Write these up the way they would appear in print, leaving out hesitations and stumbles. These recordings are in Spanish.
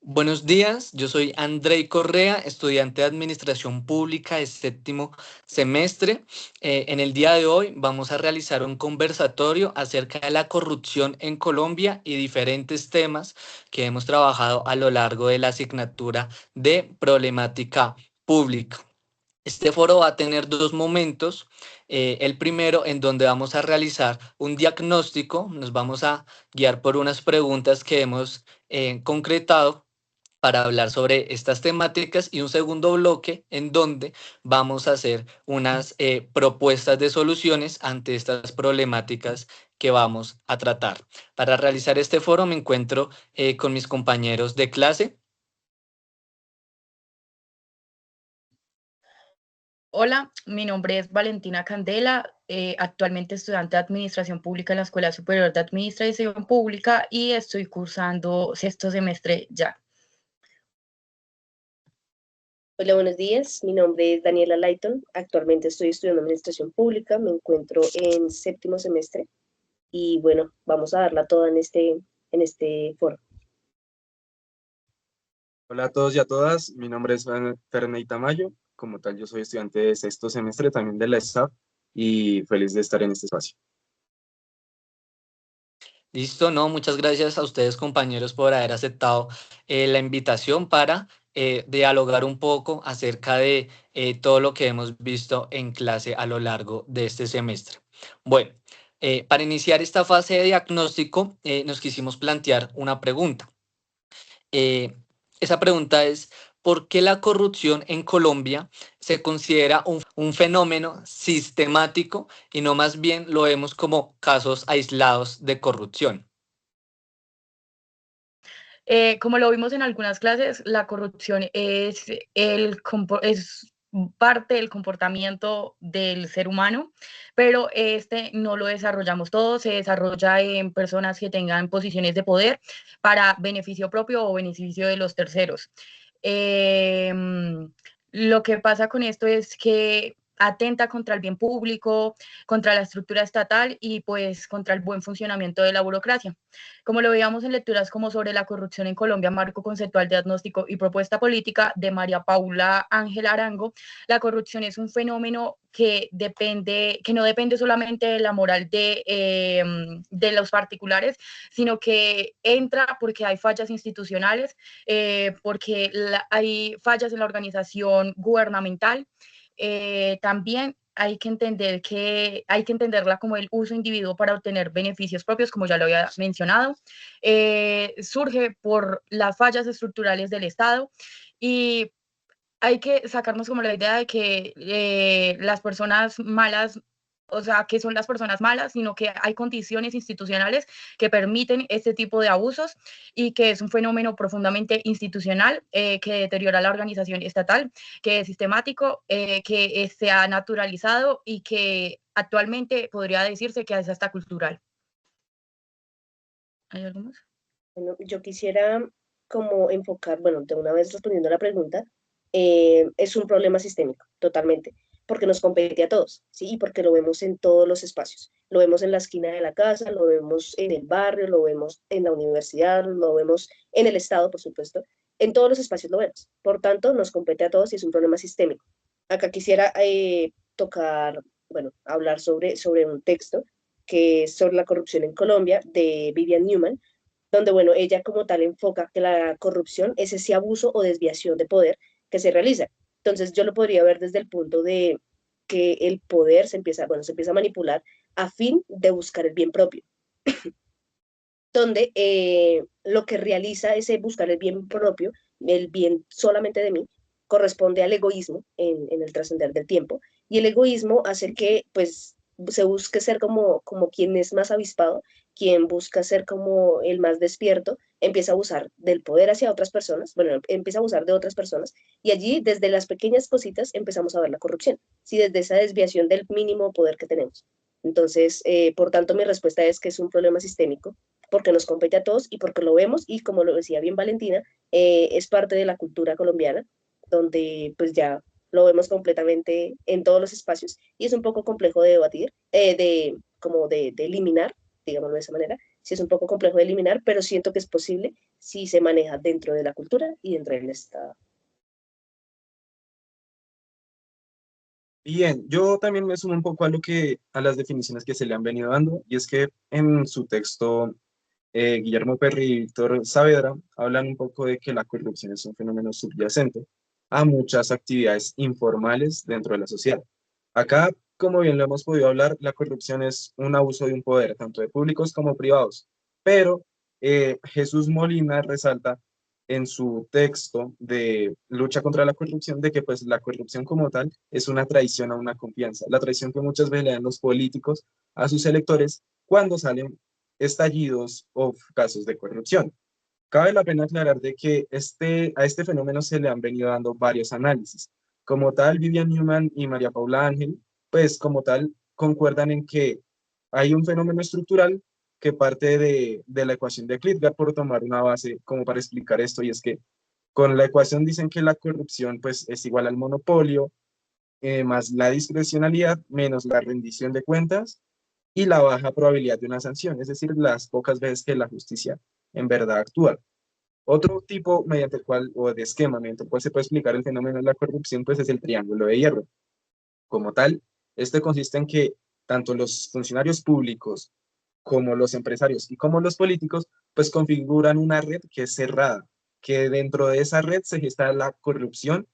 Buenos días, yo soy Andrei Correa, estudiante de Administración Pública de séptimo semestre. En el día de hoy vamos a realizar un conversatorio acerca de la corrupción en Colombia y diferentes temas que hemos trabajado a lo largo de la asignatura de problemática pública. Este foro va a tener dos momentos. El primero en donde vamos a realizar un diagnóstico, nos vamos a guiar por unas preguntas que hemos concretado para hablar sobre estas temáticas, y un segundo bloque en donde vamos a hacer unas propuestas de soluciones ante estas problemáticas que vamos a tratar. Para realizar este foro me encuentro con mis compañeros de clase. Hola, mi nombre es Valentina Candela, actualmente estudiante de Administración Pública en la Escuela Superior de Administración Pública y estoy cursando sexto semestre ya. Hola, buenos días. Mi nombre es Daniela Layton. Actualmente estoy estudiando Administración Pública. Me encuentro en séptimo semestre y bueno, vamos a darla toda en este foro. Hola a todos y a todas, mi nombre es Ferney Tamayo. Como tal, yo soy estudiante de sexto semestre también de la ESAP y feliz de estar en este espacio. Listo, no, muchas gracias a ustedes, compañeros, por haber aceptado la invitación para dialogar un poco acerca de todo lo que hemos visto en clase a lo largo de este semestre. Bueno, para iniciar esta fase de diagnóstico, nos quisimos plantear una pregunta. Esa pregunta es: ¿por qué la corrupción en Colombia se considera un fenómeno sistemático y no más bien lo vemos como casos aislados de corrupción? Como lo vimos en algunas clases, la corrupción es parte del comportamiento del ser humano, pero este no lo desarrollamos todo, se desarrolla en personas que tengan posiciones de poder para beneficio propio o beneficio de los terceros. Lo que pasa con esto es que atenta contra el bien público, contra la estructura estatal y pues contra el buen funcionamiento de la burocracia. Como lo veíamos en lecturas como sobre la corrupción en Colombia, marco conceptual, diagnóstico y propuesta política de María Paula Ángel Arango, la corrupción es un fenómeno que no depende solamente de la moral de los particulares, sino que entra porque hay fallas institucionales, porque hay fallas en la organización gubernamental. También hay que entenderla como el uso individuo para obtener beneficios propios, como ya lo había mencionado. Surge por las fallas estructurales del Estado y hay que sacarnos como la idea de que las personas malas, o sea, que son las personas malas, sino que hay condiciones institucionales que permiten este tipo de abusos y que es un fenómeno profundamente institucional que deteriora la organización estatal, que es sistemático, que se ha naturalizado y que actualmente podría decirse que es hasta cultural. ¿Hay algo más? Bueno, yo quisiera como enfocar, bueno, de una vez respondiendo a la pregunta, es un problema sistémico, totalmente, porque nos compete a todos, ¿sí? Y porque lo vemos en todos los espacios. Lo vemos en la esquina de la casa, lo vemos en el barrio, lo vemos en la universidad, lo vemos en el Estado, por supuesto. En todos los espacios lo vemos. Por tanto, nos compete a todos y es un problema sistémico. Acá quisiera tocar, bueno, hablar sobre un texto que es sobre la corrupción en Colombia de Vivian Newman, donde, bueno, ella como tal enfoca que la corrupción es ese abuso o desviación de poder que se realiza. Entonces yo lo podría ver desde el punto de que el poder se empieza a manipular a fin de buscar el bien propio, donde lo que realiza ese buscar el bien propio, el bien solamente de mí, corresponde al egoísmo en el trascender del tiempo, y el egoísmo hace que pues se busque ser como quien es más avispado, quien busca ser como el más despierto, empieza a abusar del poder hacia otras personas, bueno, empieza a abusar de otras personas, y allí desde las pequeñas cositas empezamos a ver la corrupción, ¿sí? Desde esa desviación del mínimo poder que tenemos. Entonces, por tanto, mi respuesta es que es un problema sistémico porque nos compete a todos y porque lo vemos y como lo decía bien Valentina, es parte de la cultura colombiana, donde pues ya lo vemos completamente en todos los espacios y es un poco complejo de debatir, como de eliminar, digámoslo de esa manera. sí es un poco complejo de eliminar, pero siento que es posible si se maneja dentro de la cultura y dentro del Estado. Bien, yo también me sumo un poco a las definiciones que se le han venido dando, y es que en su texto Guillermo Perry y Víctor Saavedra hablan un poco de que la corrupción es un fenómeno subyacente a muchas actividades informales dentro de la sociedad. Acá, como bien lo hemos podido hablar, la corrupción es un abuso de un poder, tanto de públicos como privados, pero Jesús Molina resalta en su texto de lucha contra la corrupción de que pues la corrupción como tal es una traición a una confianza, la traición que muchas veces le dan los políticos a sus electores cuando salen estallidos o casos de corrupción. Cabe la pena aclarar de que a este fenómeno se le han venido dando varios análisis. Como tal, Vivian Newman y María Paula Ángel, pues como tal, concuerdan en que hay un fenómeno estructural que parte de la ecuación de Klitgard, por tomar una base como para explicar esto, y es que con la ecuación dicen que la corrupción pues es igual al monopolio, más la discrecionalidad, menos la rendición de cuentas, y la baja probabilidad de una sanción, es decir, las pocas veces que la justicia en verdad actúa. Otro tipo mediante el cual, o de esquema mediante el cual se puede explicar el fenómeno de la corrupción, pues es el triángulo de hierro. Como tal, este consiste en que tanto los funcionarios públicos como los empresarios y como los políticos, pues configuran una red que es cerrada, que dentro de esa red se gesta la corrupción,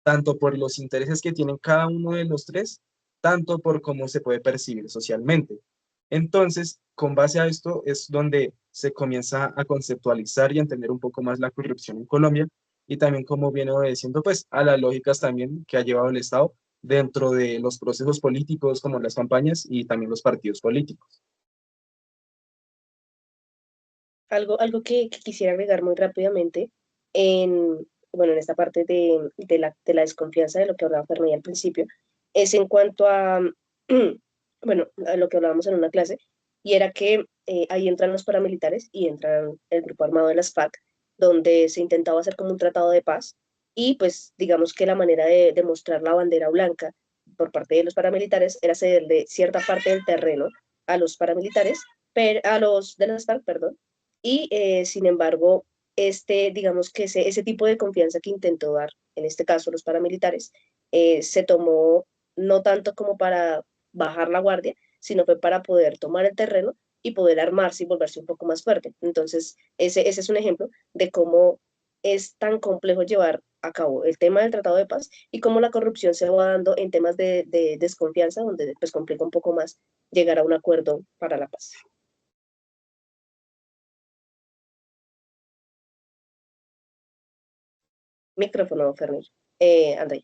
tanto por los intereses que tienen cada uno de los tres, tanto por cómo se puede percibir socialmente. Entonces, con base a esto es donde se comienza a conceptualizar y a entender un poco más la corrupción en Colombia, y también como viene obedeciendo pues a las lógicas también que ha llevado el Estado dentro de los procesos políticos como las campañas y también los partidos políticos. Algo que quisiera agregar muy rápidamente bueno, en esta parte de la desconfianza de lo que hablaba Fernanda al principio, es en cuanto a, bueno, a lo que hablábamos en una clase, y era que ahí entran los paramilitares y entran el grupo armado de las FARC, donde se intentaba hacer como un tratado de paz, y pues digamos que la manera de mostrar la bandera blanca por parte de los paramilitares era cederle cierta parte del terreno a los paramilitares, a los de las FARC, perdón, y sin embargo, digamos que ese tipo de confianza que intentó dar, en este caso los paramilitares, se tomó no tanto como para bajar la guardia, sino fue para poder tomar el terreno y poder armarse y volverse un poco más fuerte. Entonces, ese es un ejemplo de cómo es tan complejo llevar a cabo el tema del Tratado de Paz y cómo la corrupción se va dando en temas de desconfianza, donde pues complica un poco más llegar a un acuerdo para la paz. Micrófono, Fermín. André.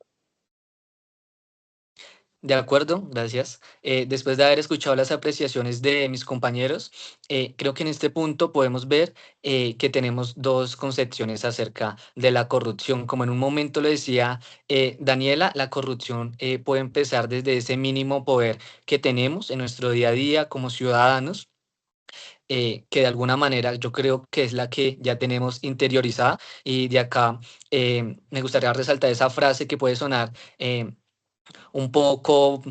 De acuerdo, gracias. Después de haber escuchado las apreciaciones de mis compañeros, creo que en este punto podemos ver que tenemos dos concepciones acerca de la corrupción. Como en un momento lo decía Daniela, la corrupción puede empezar desde ese mínimo poder que tenemos en nuestro día a día como ciudadanos, que de alguna manera yo creo que es la que ya tenemos interiorizada. Y de acá me gustaría resaltar esa frase que puede sonar un poco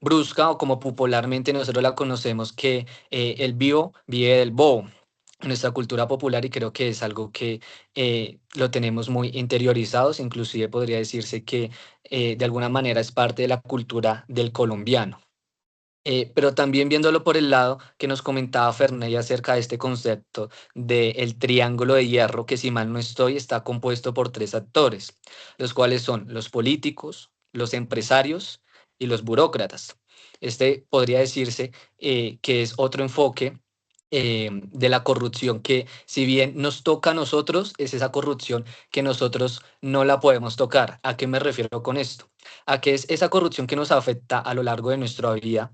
brusca, o como popularmente nosotros la conocemos, que el vivo vive del bobo en nuestra cultura popular, y creo que es algo que lo tenemos muy interiorizados. Inclusive podría decirse que de alguna manera es parte de la cultura del colombiano. Pero también viéndolo por el lado que nos comentaba Ferney acerca de este concepto del triángulo de hierro, que si mal no estoy está compuesto por tres actores, los cuales son los políticos, los empresarios y los burócratas. Este podría decirse que es otro enfoque de la corrupción, que si bien nos toca a nosotros, es esa corrupción que nosotros no la podemos tocar. ¿A qué me refiero con esto? A que es esa corrupción que nos afecta a lo largo de nuestra vida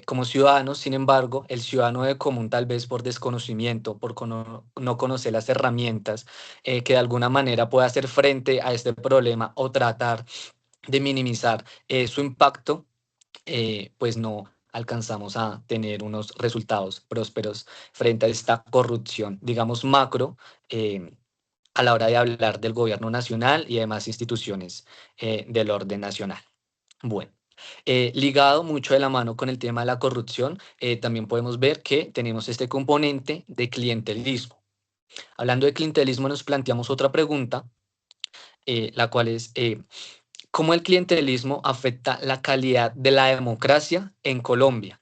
como ciudadanos. Sin embargo, el ciudadano de común, tal vez por desconocimiento, por no conocer las herramientas que de alguna manera pueda hacer frente a este problema o tratar de minimizar su impacto, pues no alcanzamos a tener unos resultados prósperos frente a esta corrupción, digamos, macro, a la hora de hablar del gobierno nacional y demás instituciones del orden nacional. Bueno. Ligado mucho de la mano con el tema de la corrupción, también podemos ver que tenemos este componente de clientelismo. Hablando de clientelismo, nos planteamos otra pregunta, la cual es, ¿cómo el clientelismo afecta la calidad de la democracia en Colombia?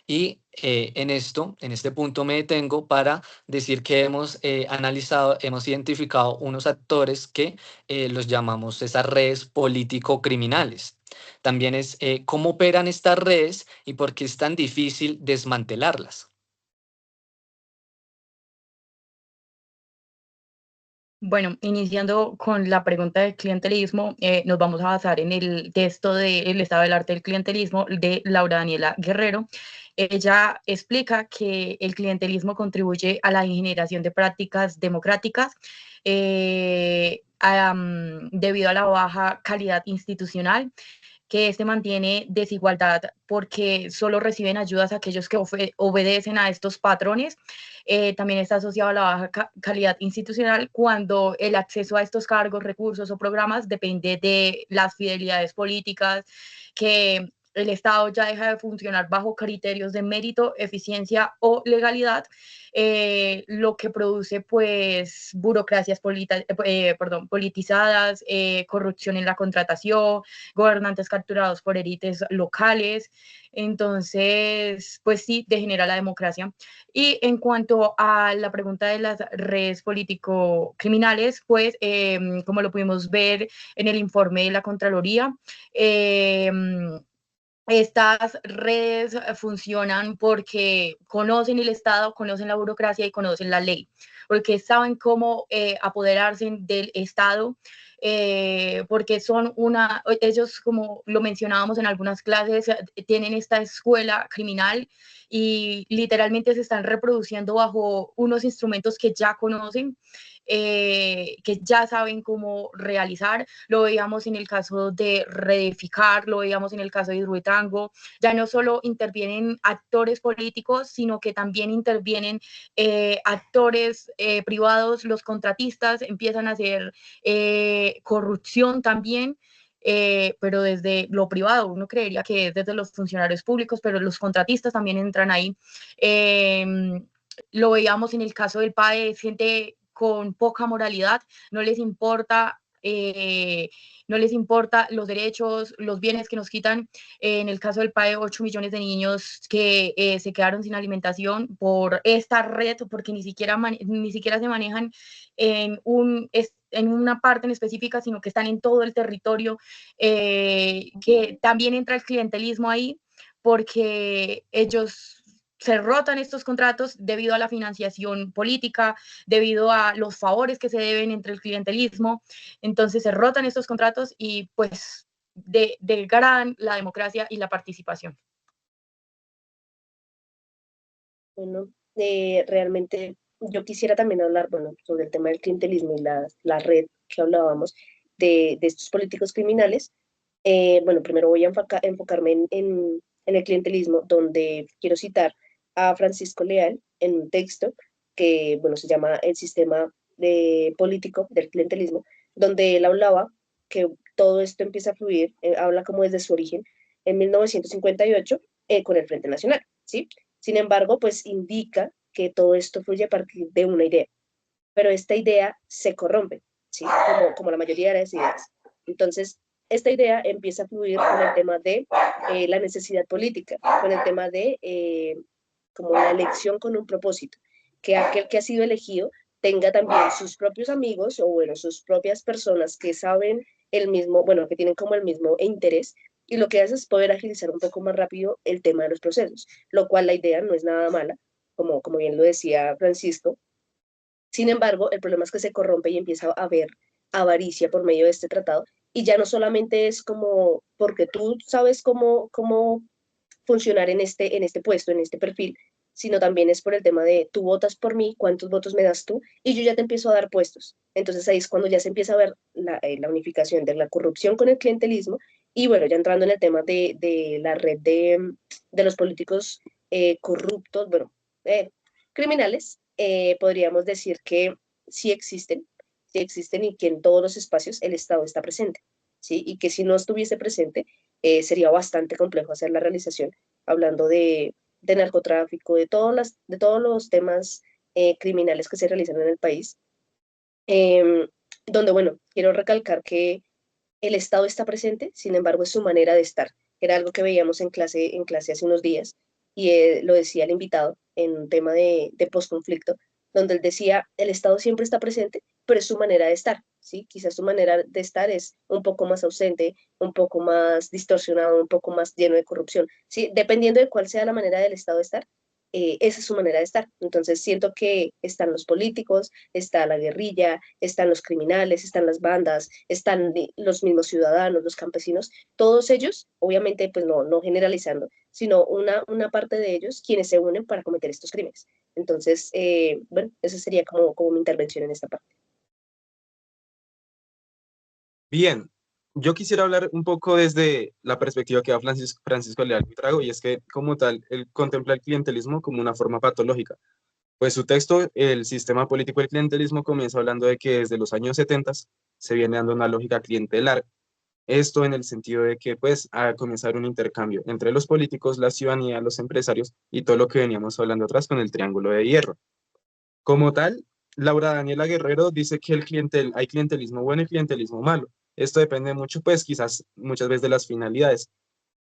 Y en este punto me detengo para decir que hemos analizado, hemos identificado unos actores que los llamamos esas redes político-criminales. También es cómo operan estas redes y por qué es tan difícil desmantelarlas. Bueno, iniciando con la pregunta del clientelismo, nos vamos a basar en el texto de El estado del arte del clientelismo de Laura Daniela Guerrero. Ella explica que el clientelismo contribuye a la generación de prácticas democráticas debido a la baja calidad institucional, que mantiene desigualdad porque solo reciben ayudas aquellos que obedecen a estos patrones. También está asociado a la baja calidad institucional cuando el acceso a estos cargos, recursos o programas depende de las fidelidades políticas, que el Estado ya deja de funcionar bajo criterios de mérito, eficiencia o legalidad, lo que produce pues burocracias politizadas, corrupción en la contratación, gobernantes capturados por élites locales. Entonces, pues sí, degenera la democracia. Y en cuanto a la pregunta de las redes político-criminales, pues como lo pudimos ver en el informe de la Contraloría, estas redes funcionan porque conocen el Estado, conocen la burocracia y conocen la ley, porque saben cómo apoderarse del Estado, porque ellos, como lo mencionábamos en algunas clases, tienen esta escuela criminal y literalmente se están reproduciendo bajo unos instrumentos que ya conocen, que ya saben cómo realizar. Lo veíamos en el caso de Reedificar, lo veíamos en el caso de Hidroituango. Ya no solo intervienen actores políticos, sino que también intervienen actores privados, los contratistas empiezan a hacer corrupción también. Pero desde lo privado, uno creería que es desde los funcionarios públicos, pero los contratistas también entran ahí. Lo veíamos en el caso del PAE, gente con poca moralidad, no les importa los derechos, los bienes que nos quitan. En el caso del PAE, 8 millones de niños que se quedaron sin alimentación por esta red, porque ni siquiera se manejan en una parte en específica, sino que están en todo el territorio, que también entra el clientelismo ahí, porque ellos se rotan estos contratos debido a la financiación política, debido a los favores que se deben entre el clientelismo. Entonces se rotan estos contratos y pues degradan la democracia y la participación. Bueno, realmente yo quisiera también hablar, bueno, sobre el tema del clientelismo y la red que hablábamos de estos políticos criminales. Bueno, primero voy a enfocarme en el clientelismo, donde quiero citar a Francisco Leal en un texto que, bueno, se llama El sistema político del clientelismo, donde él hablaba que todo esto empieza a fluir, habla como desde su origen, en 1958, con el Frente Nacional, ¿sí? Sin embargo, pues indica que todo esto fluye a partir de una idea, pero esta idea se corrompe, ¿sí? Como la mayoría de las ideas. Entonces, esta idea empieza a fluir con el tema de la necesidad política, con el tema de como la elección con un propósito, que aquel que ha sido elegido tenga también sus propios amigos o, bueno, sus propias personas que saben el mismo, bueno, que tienen como el mismo interés, y lo que hace es poder agilizar un poco más rápido el tema de los procesos, lo cual la idea no es nada mala, como bien lo decía Francisco. Sin embargo, el problema es que se corrompe y empieza a haber avaricia por medio de este tratado, y ya no solamente es como porque tú sabes cómo funcionar en este puesto, en este perfil, sino también es por el tema de tú votas por mí, cuántos votos me das tú, y yo ya te empiezo a dar puestos. Entonces ahí es cuando ya se empieza a ver la unificación de la corrupción con el clientelismo, y bueno, ya entrando en el tema de la red de los políticos corruptos, bueno, criminales, podríamos decir que sí existen y que en todos los espacios el Estado está presente, ¿sí? Y que si no estuviese presente, sería bastante complejo hacer la realización, hablando de narcotráfico, de todos los temas criminales que se realizan en el país. Em, donde, bueno, quiero recalcar que el Estado está presente, sin embargo, es su manera de estar. Era algo que veíamos en clase hace unos días, y lo decía el invitado en un tema de posconflicto, donde él decía, el Estado siempre está presente, pero es su manera de estar, ¿sí? Quizás su manera de estar es un poco más ausente, un poco más distorsionado, un poco más lleno de corrupción, ¿sí? Dependiendo de cuál sea la manera del Estado de estar, esa es su manera de estar. Entonces siento que están los políticos, está la guerrilla, están los criminales, están las bandas, están los mismos ciudadanos, los campesinos, todos ellos, obviamente, pues no generalizando, sino una parte de ellos quienes se unen para cometer estos crímenes. Entonces, bueno, esa sería como mi intervención en esta parte. Bien, yo quisiera hablar un poco desde la perspectiva que da Francisco Leal Buitrago, y es que como tal, él contempla el clientelismo como una forma patológica. Pues su texto, El sistema político del clientelismo, comienza hablando de que desde los años 70 se viene dando una lógica clientelar. Esto en el sentido de que pues a comenzar un intercambio entre los políticos, la ciudadanía, los empresarios y todo lo que veníamos hablando atrás con el triángulo de hierro. Como tal, Laura Daniela Guerrero dice que hay clientelismo bueno y clientelismo malo. Esto depende mucho, pues quizás muchas veces de las finalidades.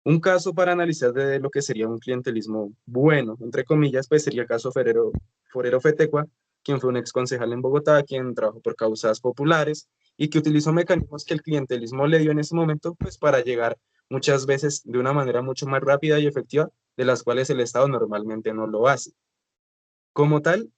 Un caso para analizar de lo que sería un clientelismo bueno, entre comillas, pues sería el caso Forero Fetecua, quien fue un ex concejal en Bogotá, quien trabajó por causas populares y que utilizó mecanismos que el clientelismo le dio en ese momento, pues para llegar muchas veces de una manera mucho más rápida y efectiva, de las cuales el Estado normalmente no lo hace. Como tal,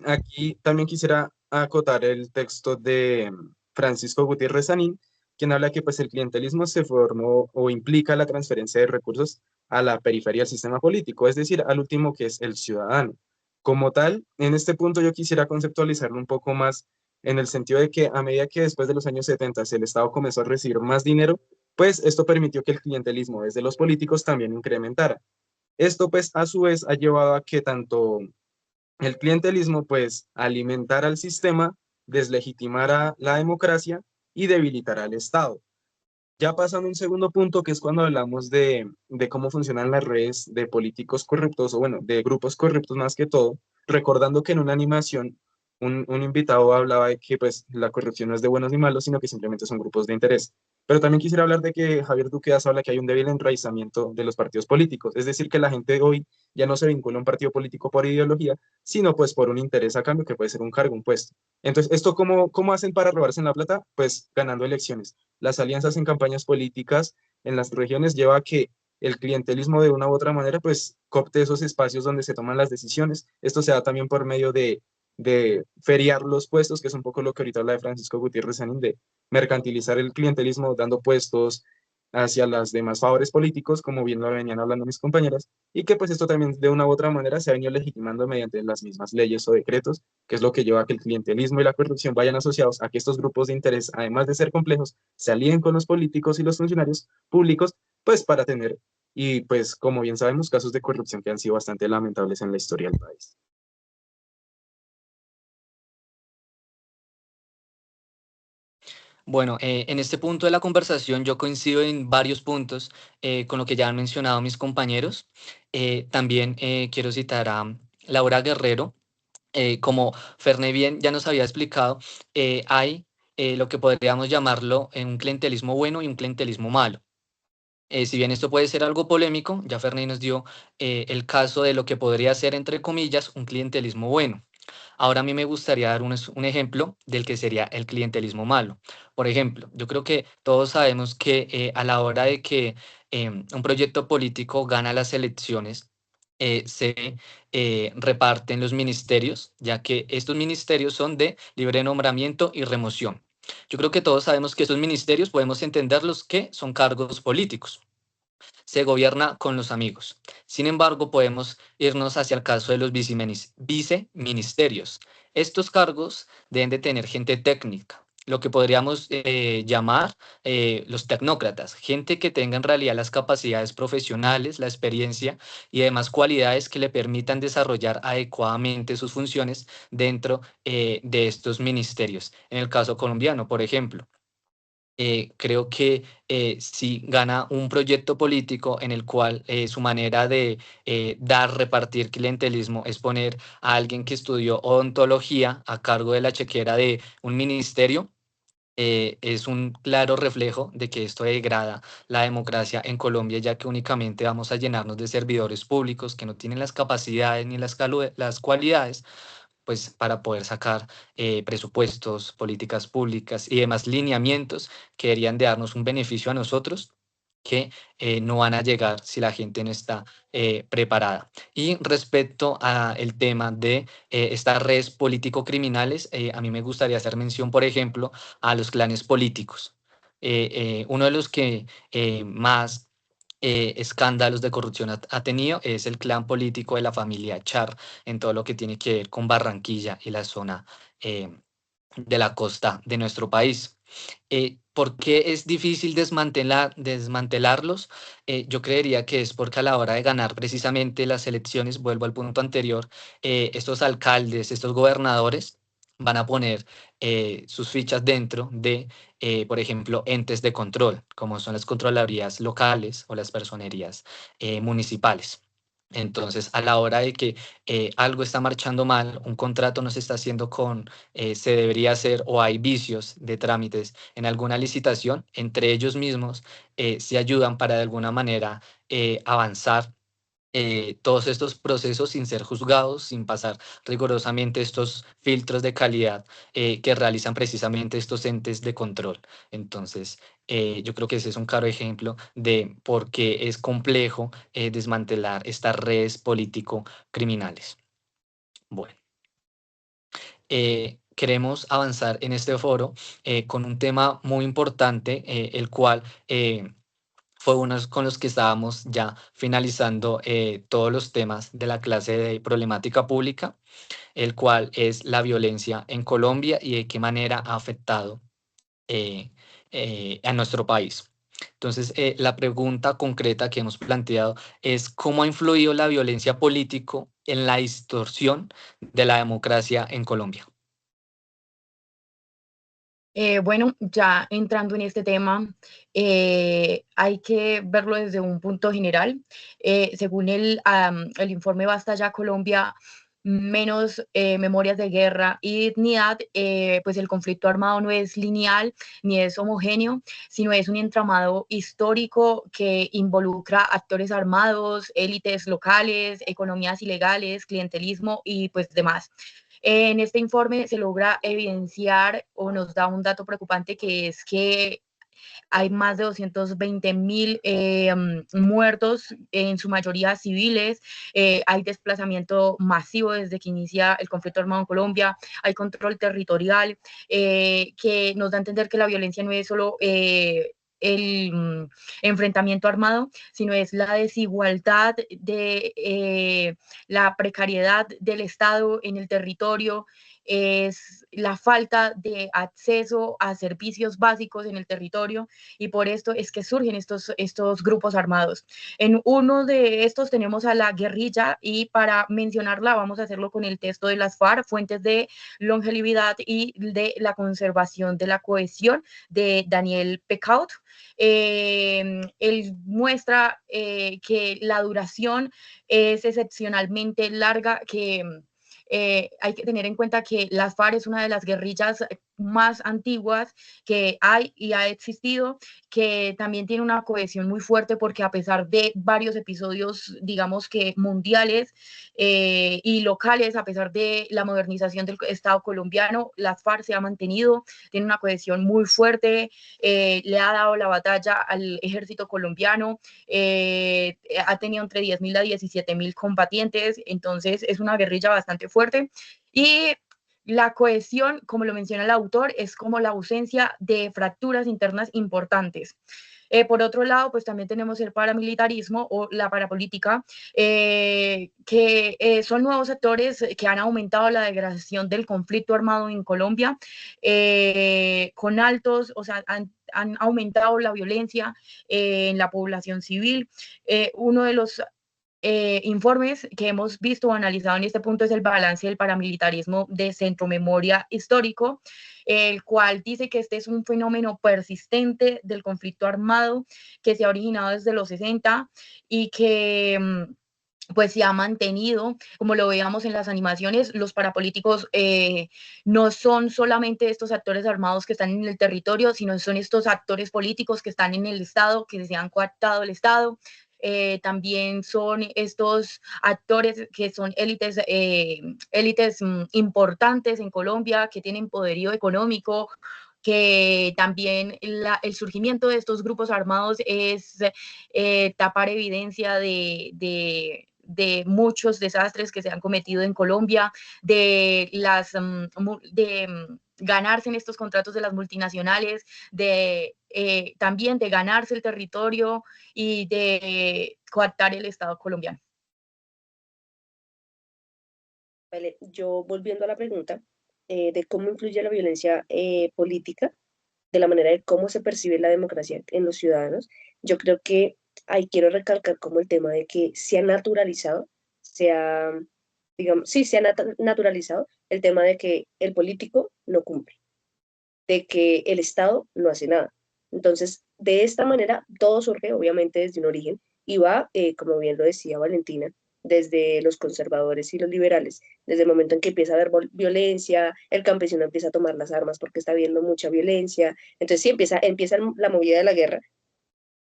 aquí también quisiera acotar el texto de Francisco Gutiérrez Sanín, quien habla que pues, el clientelismo se formó o implica la transferencia de recursos a la periferia del sistema político, es decir, al último que es el ciudadano. Como tal, en este punto yo quisiera conceptualizarlo un poco más en el sentido de que a medida que después de los años 70 el Estado comenzó a recibir más dinero, pues esto permitió que el clientelismo desde los políticos también incrementara. Esto pues a su vez ha llevado a que tanto el clientelismo, pues, alimentará al sistema, deslegitimará la democracia y debilitará al Estado. Ya pasando a un segundo punto, que es cuando hablamos de cómo funcionan las redes de políticos corruptos, o bueno, de grupos corruptos más que todo, recordando que en una animación un invitado hablaba de que pues la corrupción no es de buenos ni malos, sino que simplemente son grupos de interés. Pero también quisiera hablar de que Javier Duquedas habla que hay un débil enraizamiento de los partidos políticos, es decir, que la gente hoy ya no se vincula a un partido político por ideología, sino pues por un interés a cambio, que puede ser un cargo, un puesto. Entonces, ¿esto cómo hacen para robarse en la plata? Pues ganando elecciones. Las alianzas en campañas políticas en las regiones lleva a que el clientelismo de una u otra manera pues coopte esos espacios donde se toman las decisiones. Esto se da también por medio de feriar los puestos, que es un poco lo que ahorita habla de Francisco Gutiérrez Sanín, de mercantilizar el clientelismo dando puestos hacia las demás favores políticos, como bien lo venían hablando mis compañeras, y que pues esto también de una u otra manera se ha venido legitimando mediante las mismas leyes o decretos, que es lo que lleva a que el clientelismo y la corrupción vayan asociados a que estos grupos de interés, además de ser complejos, se alíen con los políticos y los funcionarios públicos, pues para tener, y pues como bien sabemos, casos de corrupción que han sido bastante lamentables en la historia del país. Bueno, en este punto de la conversación yo coincido en varios puntos con lo que ya han mencionado mis compañeros. También quiero citar a Laura Guerrero. Como Ferney bien ya nos había explicado, hay lo que podríamos llamarlo un clientelismo bueno y un clientelismo malo. Si bien esto puede ser algo polémico, ya Ferney nos dio el caso de lo que podría ser, entre comillas, un clientelismo bueno. Ahora a mí me gustaría dar un ejemplo del que sería el clientelismo malo. Por ejemplo, yo creo que todos sabemos que a la hora de que un proyecto político gana las elecciones, se reparten los ministerios, ya que estos ministerios son de libre nombramiento y remoción. Yo creo que todos sabemos que esos ministerios podemos entenderlos que son cargos políticos. Se gobierna con los amigos. Sin embargo, podemos irnos hacia el caso de los viceministerios. Estos cargos deben de tener gente técnica, lo que podríamos llamar los tecnócratas, gente que tenga en realidad las capacidades profesionales, la experiencia y demás cualidades que le permitan desarrollar adecuadamente sus funciones dentro de estos ministerios. En el caso colombiano, por ejemplo, creo que si gana un proyecto político en el cual su manera de repartir clientelismo es poner a alguien que estudió odontología a cargo de la chequera de un ministerio, es un claro reflejo de que esto degrada la democracia en Colombia, ya que únicamente vamos a llenarnos de servidores públicos que no tienen las capacidades ni las cualidades pues para poder sacar presupuestos, políticas públicas y demás lineamientos que deberían de darnos un beneficio a nosotros que no van a llegar si la gente no está preparada. Y respecto al tema de estas redes político-criminales, a mí me gustaría hacer mención, por ejemplo, a los clanes políticos. Uno de los que más escándalos de corrupción ha tenido es el clan político de la familia Char en todo lo que tiene que ver con Barranquilla y la zona de la costa de nuestro país. ¿Por qué es difícil desmantelarlos? Yo creería que es porque a la hora de ganar precisamente las elecciones, vuelvo al punto anterior, estos alcaldes, estos gobernadores van a poner sus fichas dentro de, por ejemplo, entes de control, como son las contralorías locales o las personerías municipales. Entonces, a la hora de que algo está marchando mal, un contrato no se está haciendo se debería hacer o hay vicios de trámites en alguna licitación, entre ellos mismos se ayudan para de alguna manera avanzar todos estos procesos sin ser juzgados, sin pasar rigurosamente estos filtros de calidad que realizan precisamente estos entes de control. Entonces, yo creo que ese es un claro ejemplo de por qué es complejo desmantelar estas redes político-criminales. Bueno, queremos avanzar en este foro con un tema muy importante, el cual fue uno con los que estábamos ya finalizando todos los temas de la clase de problemática pública, el cual es la violencia en Colombia y de qué manera ha afectado eh, a nuestro país. Entonces, la pregunta concreta que hemos planteado es cómo ha influido la violencia político en la distorsión de la democracia en Colombia. Bueno, ya entrando en este tema, hay que verlo desde un punto general. Según el informe Basta Ya Colombia, menos memorias de guerra y dignidad, pues el conflicto armado no es lineal ni es homogéneo, sino es un entramado histórico que involucra actores armados, élites locales, economías ilegales, clientelismo y pues demás. En este informe se logra evidenciar o nos da un dato preocupante, que es que hay más de 220.000 muertos, en su mayoría civiles, hay desplazamiento masivo desde que inicia el conflicto armado en Colombia, hay control territorial, que nos da a entender que la violencia no es solo el enfrentamiento armado, sino es la desigualdad de la precariedad del Estado en el territorio, es la falta de acceso a servicios básicos en el territorio, y por esto es que surgen estos grupos armados. En uno de estos tenemos a la guerrilla, y para mencionarla vamos a hacerlo con el texto de las FARC, Fuentes de Longevidad y de la Conservación de la Cohesión, de Daniel Pecaut. Él muestra que la duración es excepcionalmente larga, que hay que tener en cuenta que las FARC es una de las guerrillas más antiguas que hay y ha existido, que también tiene una cohesión muy fuerte, porque a pesar de varios episodios, digamos que mundiales y locales, a pesar de la modernización del Estado colombiano, las FARC se ha mantenido, tiene una cohesión muy fuerte, le ha dado la batalla al ejército colombiano, ha tenido entre 10.000 a 17.000 combatientes, entonces es una guerrilla bastante fuerte. Y la cohesión, como lo menciona el autor, es como la ausencia de fracturas internas importantes. Por otro lado, pues también tenemos el paramilitarismo o la parapolítica, que son nuevos sectores que han aumentado la degradación del conflicto armado en Colombia, con altos, o sea, han aumentado la violencia en la población civil. Uno de los informes que hemos visto o analizado en este punto es el balance del paramilitarismo de Centro Memoria Histórico, el cual dice que este es un fenómeno persistente del conflicto armado que se ha originado desde los 60 y que pues se ha mantenido, como lo veíamos en las animaciones, los parapolíticos no son solamente estos actores armados que están en el territorio, sino son estos actores políticos que están en el Estado, que se han coartado el Estado. También son estos actores que son élites importantes en Colombia, que tienen poderío económico, que también el surgimiento de estos grupos armados es tapar evidencia de muchos desastres que se han cometido en Colombia, de ganarse en estos contratos de las multinacionales, también de ganarse el territorio y de coartar el Estado colombiano. Vale, yo volviendo a la pregunta de cómo influye la violencia política, de la manera de cómo se percibe la democracia en los ciudadanos, yo creo que ahí quiero recalcar como el tema de que se ha naturalizado, se ha, digamos, sí, se ha naturalizado el tema de que el político no cumple, de que el Estado no hace nada. Entonces, de esta manera, todo surge obviamente desde un origen y va, como bien lo decía Valentina, desde los conservadores y los liberales, desde el momento en que empieza a haber violencia, el campesino empieza a tomar las armas porque está habiendo mucha violencia, entonces sí empieza la movida de la guerra,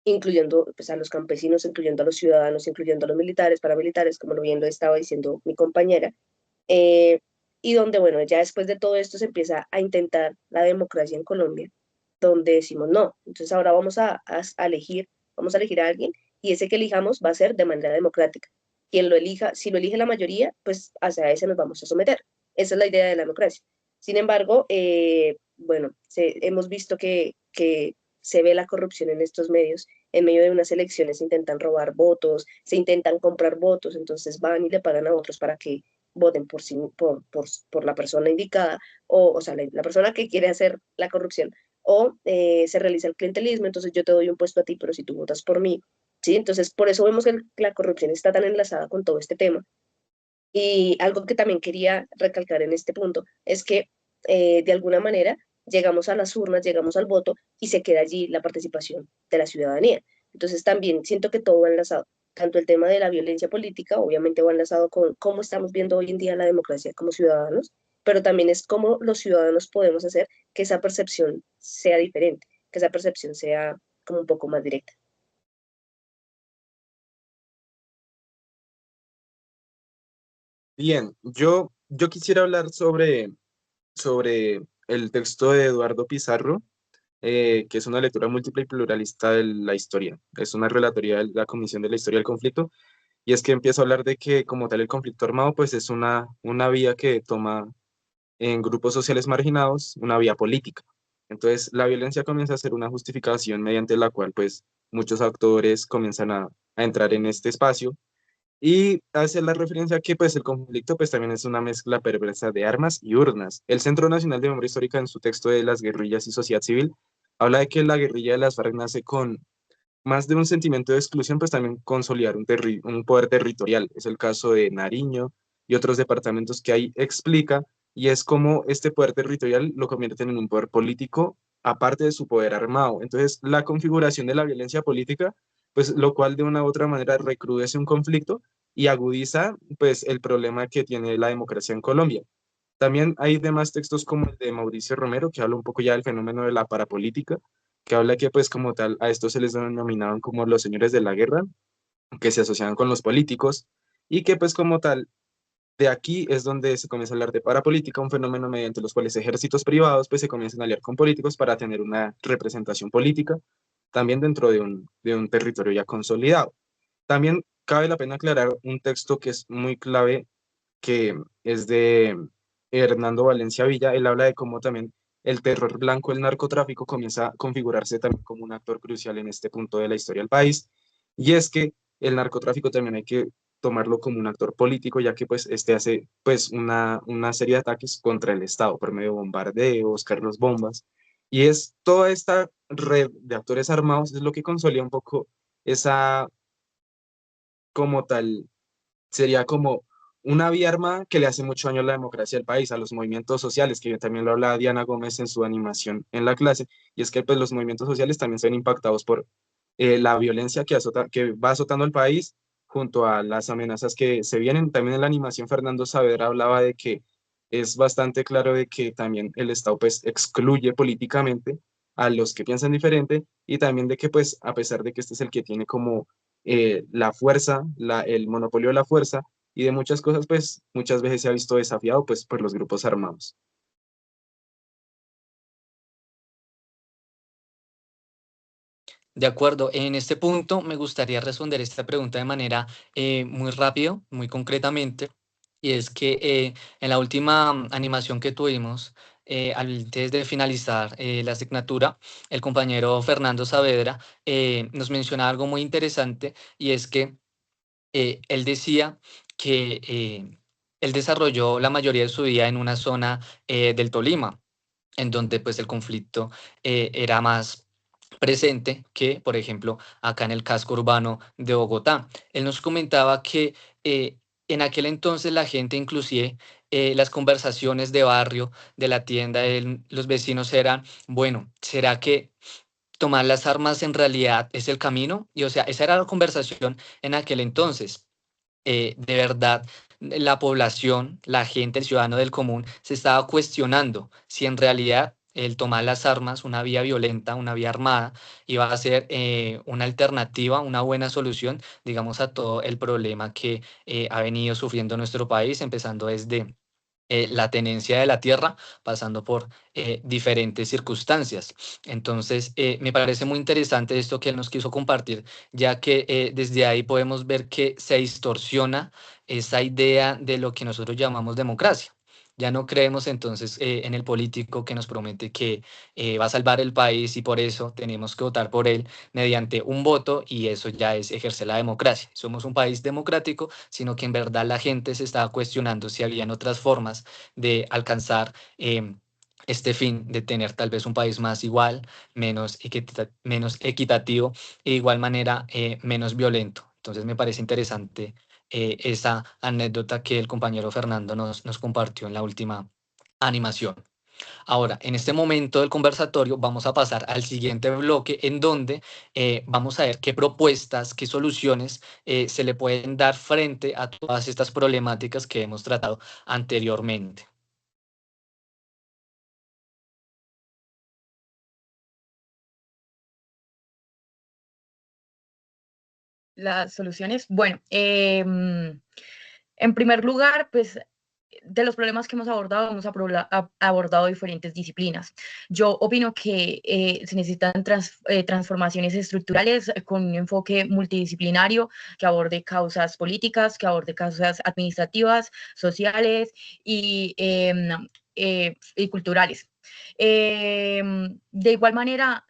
incluyendo pues, a los campesinos, incluyendo a los ciudadanos, incluyendo a los militares, paramilitares, como lo bien lo estaba diciendo mi compañera, eh, y donde, bueno, ya después de todo esto se empieza a intentar la democracia en Colombia, donde decimos no, entonces ahora vamos a elegir a alguien y ese que elijamos va a ser de manera democrática. Quien lo elija, si lo elige la mayoría, pues hacia ese nos vamos a someter. Esa es la idea de la democracia. Sin embargo, bueno, hemos visto que se ve la corrupción en estos medios. En medio de unas elecciones se intentan robar votos, se intentan comprar votos, entonces van y le pagan a otros para que voten por la persona indicada, o sea, la persona que quiere hacer la corrupción, o se realiza el clientelismo, entonces yo te doy un puesto a ti, pero si tú votas por mí, ¿sí? Entonces, por eso vemos que la corrupción está tan enlazada con todo este tema. Y algo que también quería recalcar en este punto es que de alguna manera llegamos a las urnas, llegamos al voto y se queda allí la participación de la ciudadanía. Entonces también siento que todo va enlazado, tanto el tema de la violencia política, obviamente va enlazado con cómo estamos viendo hoy en día la democracia como ciudadanos, pero también es cómo los ciudadanos podemos hacer que esa percepción sea diferente, que esa percepción sea como un poco más directa. Bien, yo quisiera hablar sobre el texto de Eduardo Pizarro, que es una lectura múltiple y pluralista de la historia. Es una relatoría de la Comisión de la Historia del Conflicto, y es que empieza a hablar de que como tal el conflicto armado pues es una vía que toma en grupos sociales marginados, una vía política. Entonces la violencia comienza a ser una justificación mediante la cual pues muchos actores comienzan a entrar en este espacio y hace la referencia a que pues el conflicto pues también es una mezcla perversa de armas y urnas. El Centro Nacional de Memoria Histórica en su texto de las guerrillas y sociedad civil habla de que la guerrilla de las FARC nace con más de un sentimiento de exclusión, pues también consolidar un poder territorial. Es el caso de Nariño y otros departamentos que ahí explica, y es como este poder territorial lo convierten en un poder político aparte de su poder armado. Entonces, la configuración de la violencia política, pues lo cual de una u otra manera recrudece un conflicto y agudiza pues el problema que tiene la democracia en Colombia. También hay demás textos como el de Mauricio Romero, que habla un poco ya del fenómeno de la parapolítica, que habla que pues como tal a estos se les denominaban como los señores de la guerra, que se asociaban con los políticos, y que pues como tal, de aquí es donde se comienza a hablar de parapolítica, un fenómeno mediante los cuales ejércitos privados pues se comienzan a aliar con políticos para tener una representación política, también dentro de un territorio ya consolidado. También cabe la pena aclarar un texto que es muy clave, que es de Hernando Valencia Villa. Él habla de cómo también el terror blanco, el narcotráfico, comienza a configurarse también como un actor crucial en este punto de la historia del país. Y es que el narcotráfico también hay que tomarlo como un actor político, ya que pues este hace pues una serie de ataques contra el Estado por medio de bombardeos, carros bombas. Y es toda esta red de actores armados es lo que consolida un poco esa como tal sería como una vía armada que le hace mucho daño a la democracia del país, a los movimientos sociales, que también lo hablaba Diana Gómez en su animación en la clase, y es que pues los movimientos sociales también se ven impactados por la violencia que va azotando el país junto a las amenazas que se vienen. También en la animación Fernando Saavedra hablaba de que es bastante claro de que también el Estado pues excluye políticamente a los que piensan diferente y también de que pues a pesar de que este es el que tiene como la fuerza, el monopolio de la fuerza y de muchas cosas pues muchas veces se ha visto desafiado pues por los grupos armados. De acuerdo, en este punto me gustaría responder esta pregunta de manera muy rápido, muy concretamente, y es que en la última animación que tuvimos, antes de finalizar la asignatura, el compañero Fernando Saavedra nos mencionaba algo muy interesante, y es que él decía que él desarrolló la mayoría de su vida en una zona del Tolima, en donde pues el conflicto era más presente que, por ejemplo, acá en el casco urbano de Bogotá. Él nos comentaba que en aquel entonces la gente, inclusive las conversaciones de barrio, de la tienda, los vecinos eran, bueno, ¿será que tomar las armas en realidad es el camino? Y o sea, esa era la conversación en aquel entonces. De verdad, la población, la gente, el ciudadano del común, se estaba cuestionando si en realidad el tomar las armas, una vía violenta, una vía armada, iba a ser una alternativa, una buena solución, digamos, a todo el problema que ha venido sufriendo nuestro país, empezando desde la tenencia de la tierra, pasando por diferentes circunstancias. Entonces, me parece muy interesante esto que él nos quiso compartir, ya que desde ahí podemos ver que se distorsiona esa idea de lo que nosotros llamamos democracia. Ya no creemos entonces en el político que nos promete que va a salvar el país y por eso tenemos que votar por él mediante un voto y eso ya es ejercer la democracia. Somos un país democrático, sino que en verdad la gente se estaba cuestionando si habían otras formas de alcanzar este fin de tener tal vez un país más igual, menos equitativo e de igual manera menos violento. Entonces me parece interesante esa anécdota que el compañero Fernando nos compartió en la última animación. Ahora, en este momento del conversatorio vamos a pasar al siguiente bloque en donde vamos a ver qué propuestas, qué soluciones se le pueden dar frente a todas estas problemáticas que hemos tratado anteriormente. Las soluciones, bueno, en primer lugar, pues de los problemas que hemos abordado, abordado diferentes disciplinas. Yo opino que se necesitan transformaciones estructurales con un enfoque multidisciplinario que aborde causas políticas, que aborde causas administrativas, sociales y culturales. De igual manera,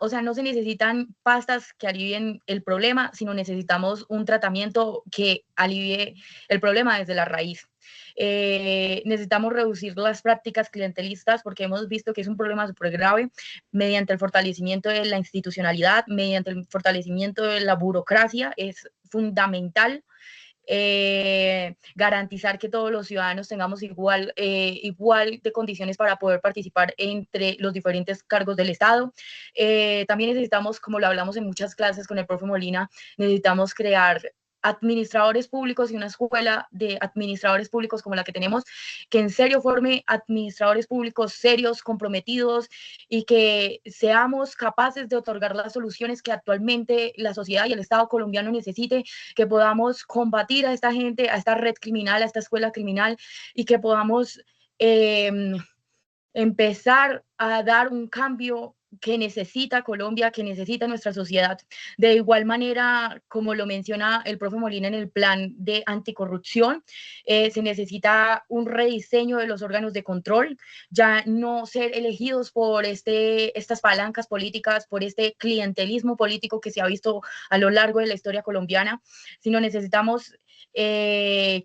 o sea, no se necesitan pastas que alivien el problema, sino necesitamos un tratamiento que alivie el problema desde la raíz. Necesitamos reducir las prácticas clientelistas porque hemos visto que es un problema súper grave mediante el fortalecimiento de la institucionalidad, mediante el fortalecimiento de la burocracia, es fundamental garantizar que todos los ciudadanos tengamos igual de condiciones para poder participar entre los diferentes cargos del Estado. También necesitamos, como lo hablamos en muchas clases con el profe Molina, necesitamos crear administradores públicos y una escuela de administradores públicos como la que tenemos, que en serio forme administradores públicos serios, comprometidos y que seamos capaces de otorgar las soluciones que actualmente la sociedad y el Estado colombiano necesite, que podamos combatir a esta gente, a esta red criminal, a esta escuela criminal y que podamos empezar a dar un cambio que necesita Colombia, que necesita nuestra sociedad. De igual manera, como lo menciona el profe Molina en el plan de anticorrupción, se necesita un rediseño de los órganos de control, ya no ser elegidos por estas palancas políticas, por este clientelismo político que se ha visto a lo largo de la historia colombiana, sino necesitamos que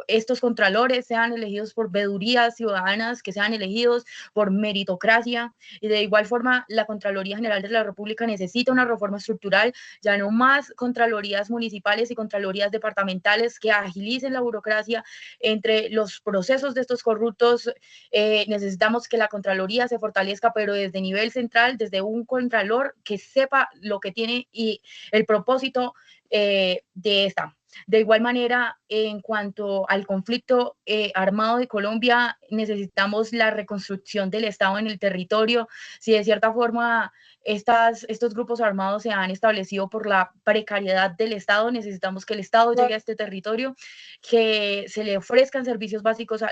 estos contralores sean elegidos por veedurías ciudadanas, que sean elegidos por meritocracia, y de igual forma la Contraloría General de la República necesita una reforma estructural, ya no más contralorías municipales y contralorías departamentales que agilicen la burocracia entre los procesos de estos corruptos. Necesitamos que la Contraloría se fortalezca, pero desde nivel central, desde un contralor que sepa lo que tiene y el propósito de esta. De igual manera, en cuanto al conflicto armado de Colombia, necesitamos la reconstrucción del Estado en el territorio. Si de cierta forma estos grupos armados se han establecido por la precariedad del Estado, necesitamos que el Estado llegue a este territorio, que se le ofrezcan servicios básicos a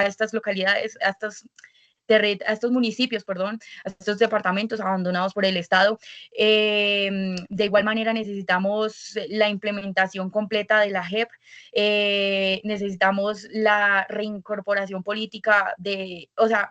estas localidades, a estos municipios, perdón, a estos departamentos abandonados por el Estado. De igual manera necesitamos la implementación completa de la JEP, necesitamos la reincorporación política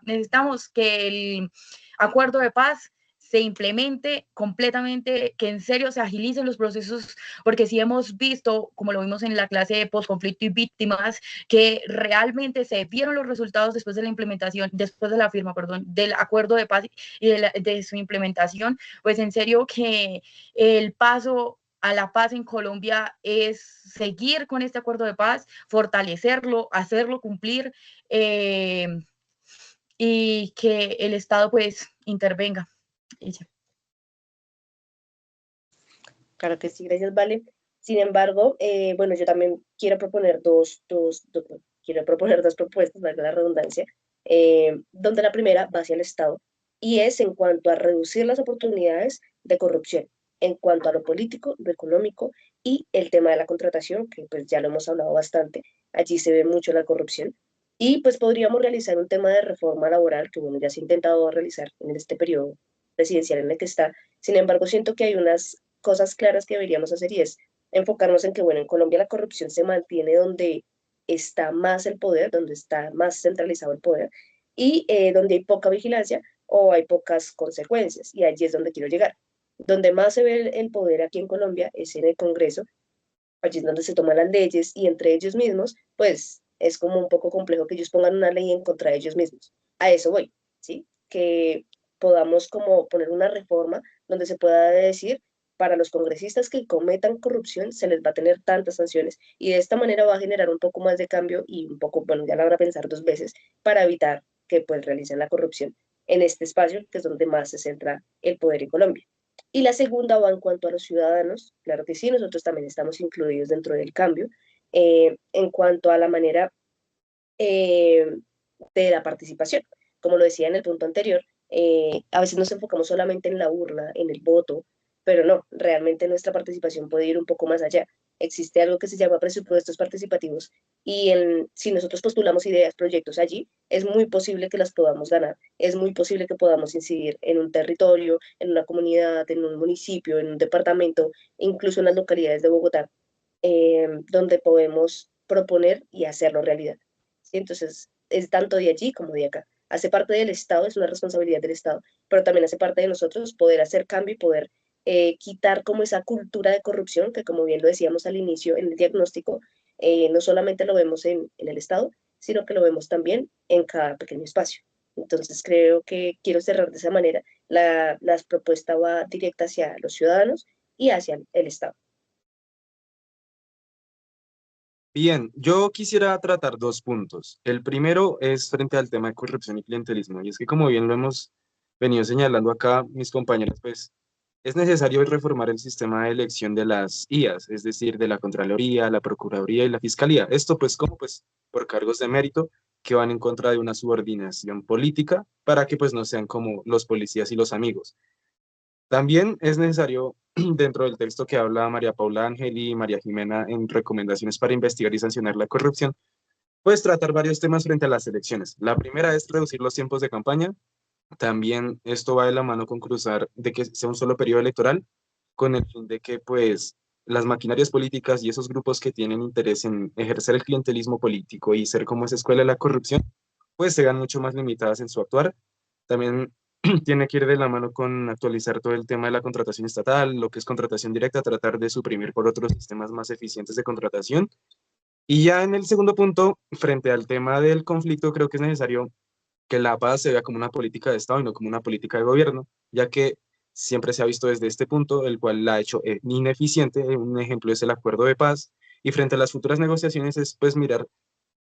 necesitamos que el acuerdo de paz se implemente completamente, que en serio se agilicen los procesos, porque sí hemos visto, como lo vimos en la clase de posconflicto y víctimas, que realmente se vieron los resultados después de la implementación, después de la firma, perdón, del acuerdo de paz y de su implementación. Pues en serio que el paso a la paz en Colombia es seguir con este acuerdo de paz, fortalecerlo, hacerlo cumplir, y que el Estado pues intervenga. Claro que sí, gracias, Vale. Sin embargo, bueno, yo también quiero proponer quiero proponer dos propuestas, valga la redundancia, donde la primera va hacia el Estado y es en cuanto a reducir las oportunidades de corrupción, en cuanto a lo político, lo económico y el tema de la contratación, que pues ya lo hemos hablado bastante, allí se ve mucho la corrupción. Y pues podríamos realizar un tema de reforma laboral que, bueno, ya se ha intentado realizar en este periodo presidencial en el que está. Sin embargo, siento que hay unas cosas claras que deberíamos hacer y es enfocarnos en que, bueno, en Colombia la corrupción se mantiene donde está más el poder, donde está más centralizado el poder y donde hay poca vigilancia o hay pocas consecuencias. Y allí es donde quiero llegar. Donde más se ve el poder aquí en Colombia es en el Congreso, allí es donde se toman las leyes y entre ellos mismos, pues es como un poco complejo que ellos pongan una ley en contra de ellos mismos. A eso voy, ¿sí? Que podamos como poner una reforma donde se pueda decir para los congresistas que cometan corrupción se les va a tener tantas sanciones y de esta manera va a generar un poco más de cambio y un poco, bueno, ya lo habrá pensar dos veces para evitar que pues realicen la corrupción en este espacio que es donde más se centra el poder en Colombia. Y la segunda va en cuanto a los ciudadanos, claro que sí, nosotros también estamos incluidos dentro del cambio, en cuanto a la manera eh, de la participación. Como lo decía en el punto anterior, a veces nos enfocamos solamente en la urna, en el voto, pero no, realmente nuestra participación puede ir un poco más allá. Existe algo que se llama presupuestos participativos y si nosotros postulamos ideas, proyectos allí, es muy posible que las podamos ganar, es muy posible que podamos incidir en un territorio, en una comunidad, en un municipio, en un departamento, incluso en las localidades de Bogotá, donde podemos proponer y hacerlo realidad. ¿Sí? Entonces, es tanto de allí como de acá. Hace parte del Estado, es una responsabilidad del Estado, pero también hace parte de nosotros poder hacer cambio y poder quitar como esa cultura de corrupción que, como bien lo decíamos al inicio en el diagnóstico, no solamente lo vemos en el Estado, sino que lo vemos también en cada pequeño espacio. Entonces creo que quiero cerrar de esa manera. La propuesta va directa hacia los ciudadanos y hacia el Estado. Bien, yo quisiera tratar dos puntos. El primero es frente al tema de corrupción y clientelismo, y es que como bien lo hemos venido señalando acá mis compañeros, pues es necesario reformar el sistema de elección de las IAs, es decir, de la Contraloría, la Procuraduría y la Fiscalía. Esto pues como pues por cargos de mérito que van en contra de una subordinación política para que pues no sean como los policías y los amigos. También es necesario, dentro del texto que habla María Paula Ángel y María Jimena en recomendaciones para investigar y sancionar la corrupción, pues tratar varios temas frente a las elecciones. La primera es reducir los tiempos de campaña. También esto va de la mano con cruzar de que sea un solo periodo electoral, con el fin de que pues las maquinarias políticas y esos grupos que tienen interés en ejercer el clientelismo político y ser como esa escuela de la corrupción, pues se vean mucho más limitadas en su actuar. También tiene que ir de la mano con actualizar todo el tema de la contratación estatal, lo que es contratación directa, tratar de suprimir por otros sistemas más eficientes de contratación. Y ya en el segundo punto, frente al tema del conflicto, creo que es necesario que la paz se vea como una política de Estado y no como una política de gobierno, ya que siempre se ha visto desde este punto, el cual la ha hecho ineficiente. Un ejemplo es el acuerdo de paz. Y frente a las futuras negociaciones es pues mirar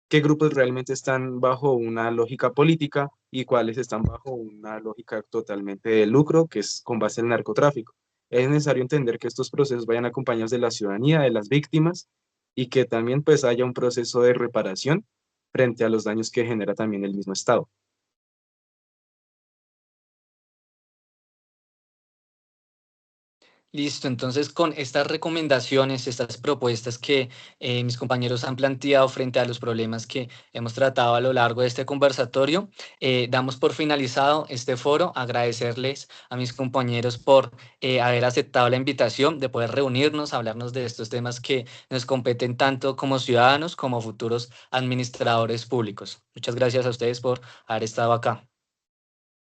qué grupos realmente están bajo una lógica política y cuáles están bajo una lógica totalmente de lucro, que es con base en el narcotráfico. Es necesario entender que estos procesos vayan acompañados de la ciudadanía, de las víctimas, y que también pues haya un proceso de reparación frente a los daños que genera también el mismo Estado. Listo, entonces con estas recomendaciones, estas propuestas que mis compañeros han planteado frente a los problemas que hemos tratado a lo largo de este conversatorio, damos por finalizado este foro. Agradecerles a mis compañeros por haber aceptado la invitación de poder reunirnos, hablarnos de estos temas que nos competen tanto como ciudadanos como futuros administradores públicos. Muchas gracias a ustedes por haber estado acá.